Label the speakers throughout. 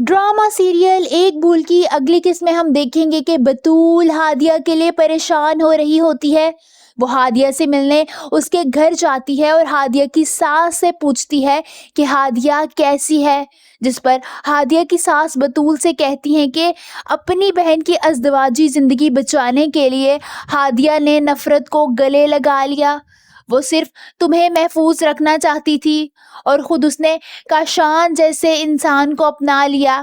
Speaker 1: Drama serial एक भूल की अगली किस्त में हम देखेंगे कि बतूल हादिया के लिए परेशान हो रही होती है। वो हादिया से मिलने उसके घर जाती है और हादिया की सास से पूछती है कि हादिया कैसी है, जिस पर हादिया की सास बतूल से कहती हैं कि अपनी बहन की अज़दवाजी ज़िंदगी बचाने के लिए हादिया ने नफ़रत को गले लगा लिया। वो सिर्फ तुम्हें महफूज रखना चाहती थी और खुद उसने काशान जैसे इंसान को अपना लिया।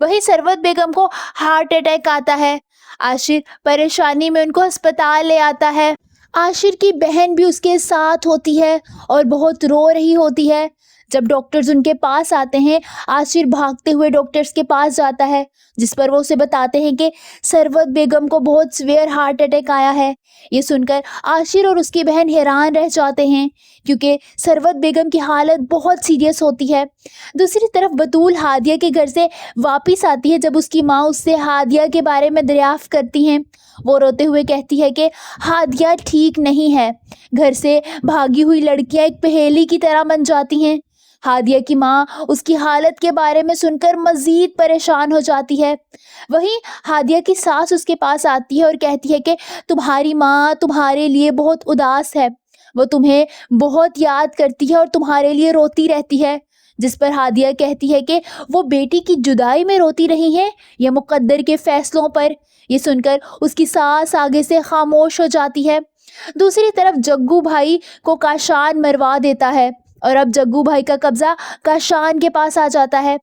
Speaker 1: वहीं सरवत बेगम को हार्ट अटैक आता है। आशिर परेशानी में उनको अस्पताल ले आता है। आशिर की बहन भी उसके साथ होती है और बहुत रो रही होती है। जब डॉक्टर्स उनके पास आते हैं, आशिर भागते हुए डॉक्टर्स के पास जाता है, जिस पर वो उसे बताते हैं कि सरवत बेगम को बहुत सीवियर हार्ट अटैक आया है। ये सुनकर आशिर और उसकी बहन हैरान रह जाते हैं, क्योंकि सरवत बेगम की हालत बहुत सीरियस होती है। दूसरी तरफ बतूल हादिया के घर से वापस आती है। जब उसकी माँ उससे हादिया के बारे में दरियाफ्त करती हैं, वो रोते हुए कहती है कि हादिया ठीक नहीं है। घर से भागी हुई लड़कियां एक पहेली की तरह बन जाती हैं। हादिया की माँ उसकी हालत के बारे में सुनकर मज़ीद परेशान हो जाती है। वहीं हादिया की सास उसके पास आती है और कहती है कि तुम्हारी माँ तुम्हारे लिए बहुत उदास है, वो तुम्हें बहुत याद करती है और तुम्हारे लिए रोती रहती है। जिस पर हादिया कहती है कि वो बेटी की जुदाई में रोती रही है या मुकद्दर के फैसलों पर। ये सुनकर उसकी सास आगे से खामोश हो जाती है। दूसरी तरफ जग्गू भाई को काशान मरवा देता है और अब जग्गू भाई का कब्जा काशान के पास आ जाता है।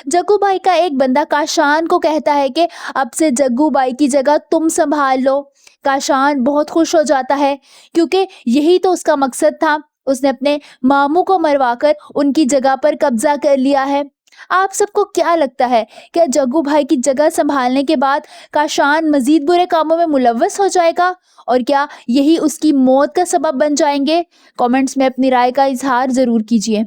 Speaker 1: जग्गू भाई का एक बंदा काशान को कहता है कि अब से जग्गू भाई की जगह तुम संभाल लो। काशान बहुत खुश हो जाता है, क्योंकि यही तो उसका मकसद था। उसने अपने मामू को मरवाकर उनकी जगह पर कब्जा कर लिया है। आप सबको क्या लगता है, क्या जग्गू भाई की जगह संभालने के बाद काशान मजीद बुरे कामों में मुलव्वस हो जाएगा और क्या यही उसकी मौत का सबब बन जाएंगे? कमेंट्स में अपनी राय का इजहार ज़रूर कीजिए।